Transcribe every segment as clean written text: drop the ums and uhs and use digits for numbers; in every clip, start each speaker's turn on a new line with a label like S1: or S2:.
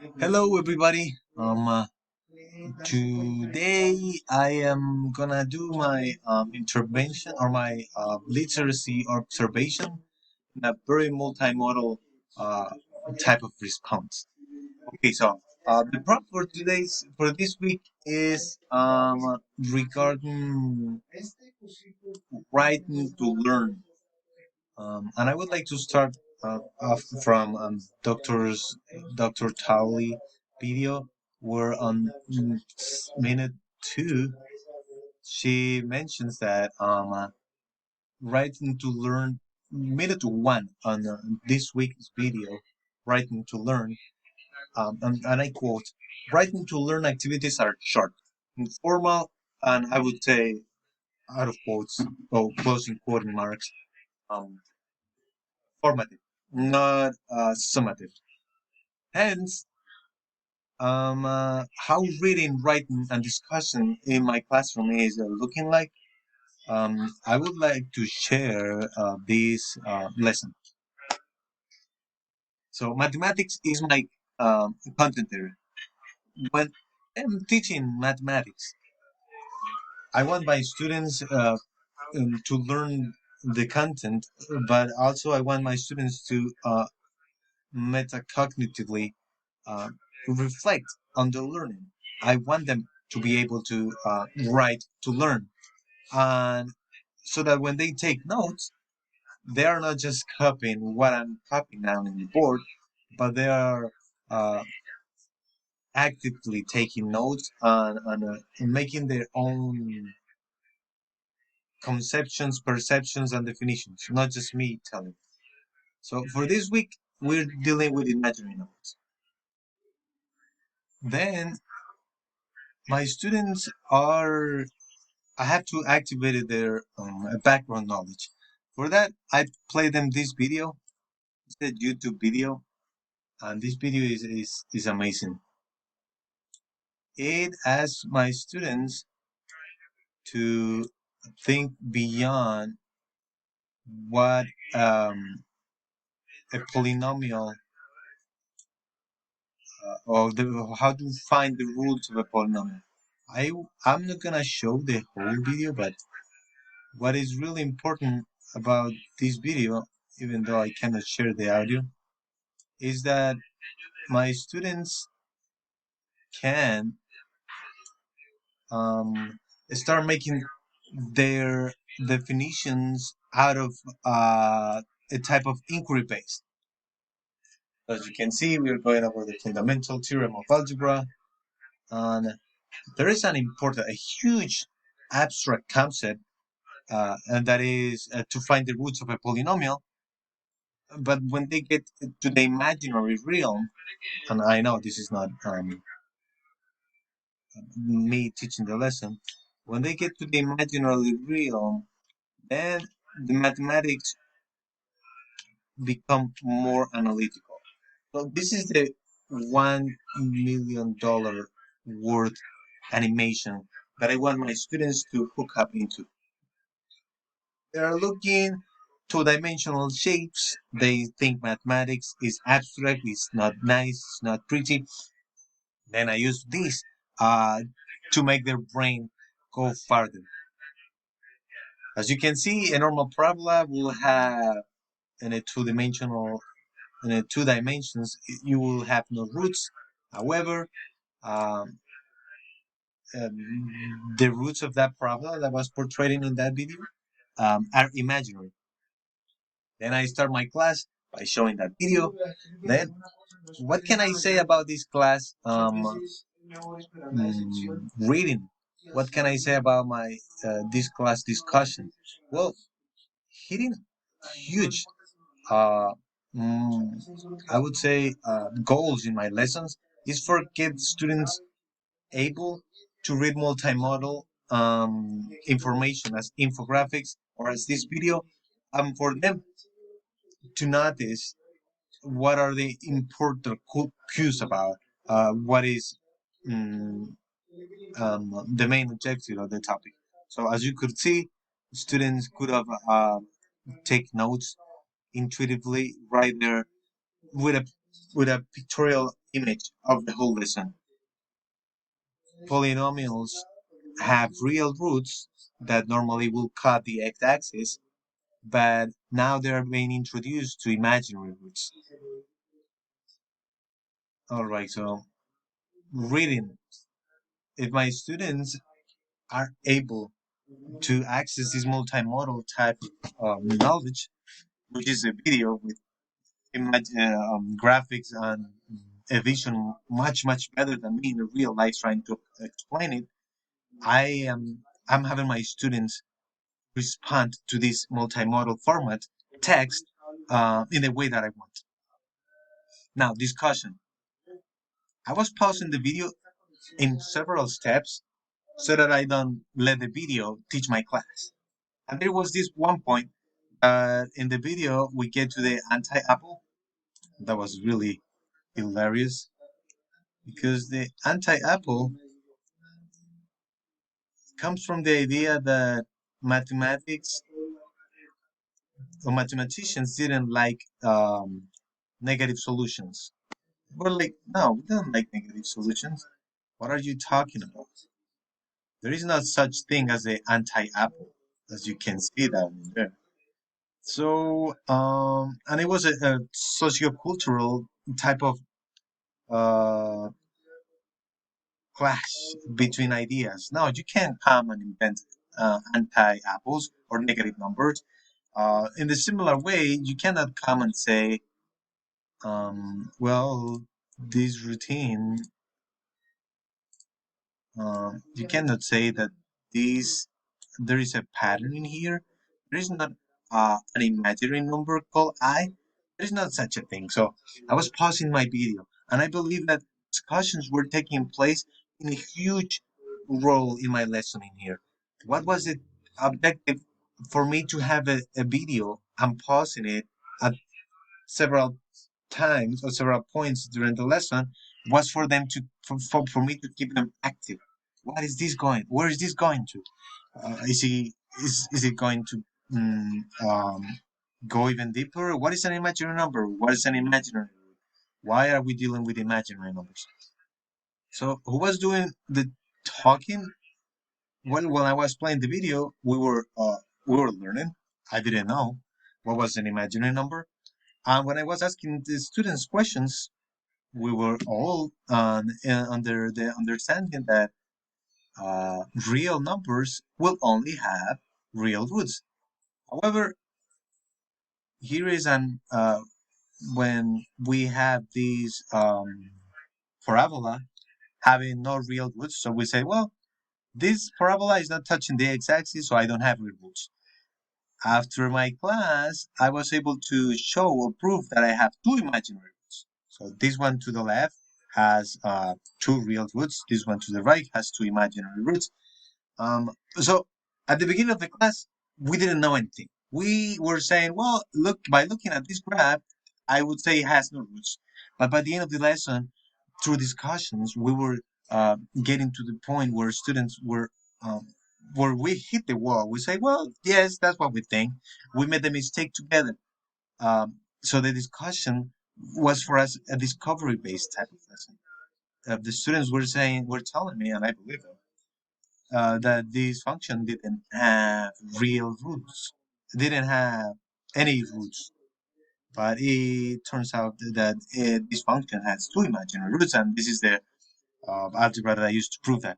S1: Hello, everybody. Today I am gonna do my intervention or my literacy observation in a very multimodal uh, type of response. Okay, so the prompt for this week is regarding writing to learn. And I would like to start off from Dr. Towley video, where on minute 2, she mentions that writing to learn, minute 1 on this week's video, writing to learn, and I quote, writing to learn activities are short, informal, and I would say, out of quotes, or closing quoting marks, um, formative, not summative. Hence, how reading, writing, and discussion in my classroom is looking like. I would like to share this lesson. So, mathematics is my content area. When I'm teaching mathematics, I want my students to learn the content, but also I want my students to metacognitively uh, reflect on the learning. I want them to be able to write to learn, and so that when they take notes, they are not just copying what I'm copying down in the board, but they are uh, actively taking notes and making their own conceptions, perceptions, and definitions, not just me telling. So for this week, we're dealing with imaginary notes. Then my students are I have to activate their background knowledge. For that, I play them this video. It's a YouTube video, and this video is amazing. It asks my students to think beyond what a polynomial or how to find the roots of a polynomial. I'm not gonna show the whole video, but what is really important about this video, even though I cannot share the audio, is that my students can um, start making their definitions out of a type of inquiry based. As you can see, we are going over the fundamental theorem of algebra, and there is a huge abstract concept, and that is to find the roots of a polynomial. But when they get to the imaginary realm, and I know this is not me teaching the lesson, when they get to the imaginary realm, then the mathematics become more analytical. So this is the $1 million worth animation that I want my students to hook up into. They are looking two-dimensional shapes. They think mathematics is abstract, it's not nice, it's not pretty. Then I use this uh, to make their brain go farther. As you can see, a normal parabola will have in a two dimensions, you will have no roots. However, um, the roots of that parabola that was portrayed in that video are imaginary. Then I start my class by showing that video. Then, what can I say about this class? Reading. What can I say about my this class discussion? Well, hitting huge, uh, mm, I would say, goals in my lessons is for get students able to read multimodal information as infographics or as this video, for them to notice what are the important cues about what is um, the main objective of the topic. So as you could see, students could have take notes intuitively right there with a pictorial image of the whole lesson. Polynomials have real roots that normally will cut the x-axis, but now they're being introduced to imaginary roots. All right, so reading. If my students are able to access this multimodal type of knowledge, which is a video with graphics and a vision much better than me in the real life trying to explain it, I am I'm having my students respond to this multimodal format text in the way that I want. Now, discussion. I was pausing the video in several steps so that I don't let the video teach my class. And there was this one point in the video we get to the anti-apple. That was really hilarious because the anti-apple comes from the idea that mathematics or mathematicians didn't like negative solutions. We're like, no, we don't like negative solutions. What are you talking about? There is not such thing as the anti-apple, as you can see that in there. So, and it was a socio-cultural type of uh, clash between ideas. Now, you can't come and invent anti-apples or negative numbers. In the similar way, you cannot come and say, well, this routine, you cannot say that this there is a pattern in here. There is not an imaginary number called I. There is not such a thing. So I was pausing my video, and I believe that discussions were taking place in a huge role in my lesson in here. What was the objective for me to have a video? I'm pausing it at several times or several points during the lesson was for them to for me to keep them active. What is this going? Where is this going to? Is it going to go even deeper? What is an imaginary number? What is an imaginary? Why are we dealing with imaginary numbers? So who was doing the talking? Well, when I was playing the video, we were learning. I didn't know what was an imaginary number. And when I was asking the students questions, we were all under the understanding that real numbers will only have real roots. However, here is an when we have these parabola having no real roots, so we say, well, this parabola is not touching the x-axis, so I don't have real roots. After my class, I was able to show or prove that I have two imaginary roots. So this one to the left has two real roots. This one to the right has two imaginary roots. So at the beginning of the class, we didn't know anything. We were saying, well, look, by looking at this graph, I would say it has no roots. But by the end of the lesson, through discussions, we were getting to the point where students um, where we hit the wall. We say, well, yes, that's what we think. We made the mistake together. So the discussion was for us a discovery-based type of lesson. The students were telling me, and I believe them, that this function didn't have real roots, didn't have any roots. But it turns out that this function has two imaginary roots, and this is the algebra that I used to prove that.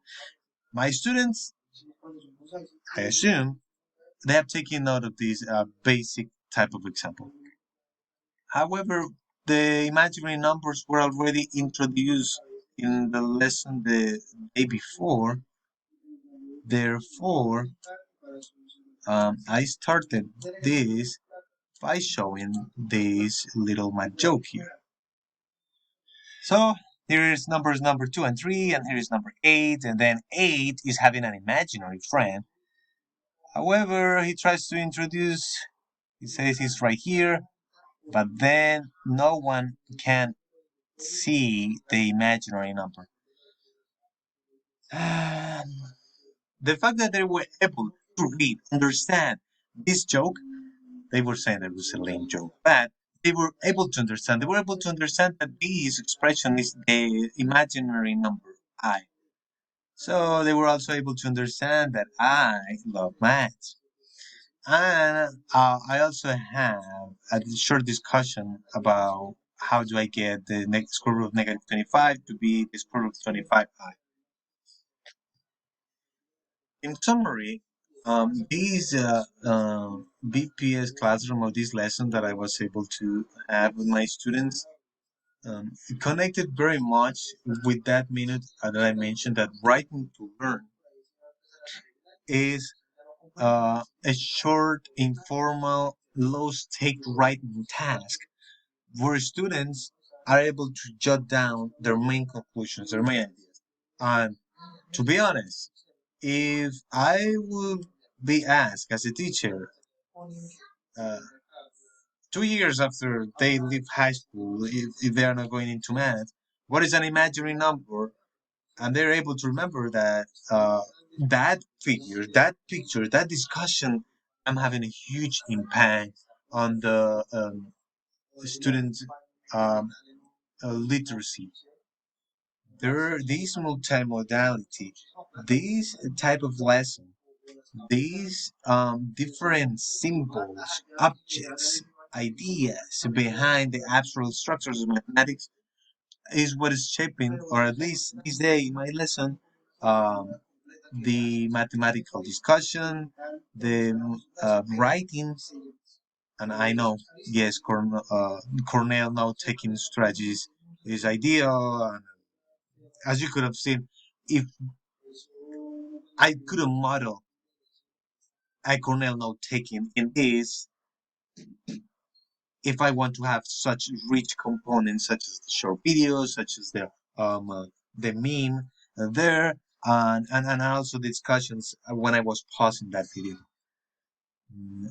S1: My students, I assume, they have taken note of this basic type of example. However, the imaginary numbers were already introduced in the lesson the day before. Therefore, I started this by showing this little math joke here. So here is numbers number 2 and 3, and here is number 8, and then 8 is having an imaginary friend. However, he tries to introduce, he says he's right here, but then no one can see the imaginary number. The fact that they were able to read, understand this joke, they were saying that it was a lame joke, but they were able to understand. They were able to understand that this expression is the imaginary number I. So they were also able to understand that I love math. And I also have a short discussion about how do I get the next square root of negative 25 to be the square root of 25i. In summary, this BPS classroom or this lesson that I was able to have with my students it connected very much with that minute that I mentioned that writing to learn is a short, informal, low-stake writing task where students are able to jot down their main conclusions, their main ideas. And to be honest, if I would be asked as a teacher, uh, 2 years after they leave high school, if they are not going into math, what is an imaginary number? And they're able to remember that that figure, that picture, that discussion, I'm having a huge impact on the students' um, literacy. There, this multimodality, this type of lesson, these different symbols, objects, ideas behind the abstract structures of mathematics is what is shaping, or at least this day in my lesson, um, the mathematical discussion, the writing, and I know, yes, Cornell now taking strategies is ideal. And as you could have seen, if I could have modeled a Cornell note taking in this, if I want to have such rich components, such as the short videos, such as the meme there, and also discussions when I was pausing that video.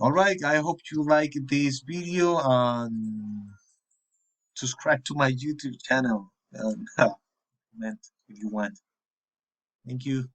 S1: All right, I hope you like this video and subscribe to my YouTube channel. Comment if you want. Thank you.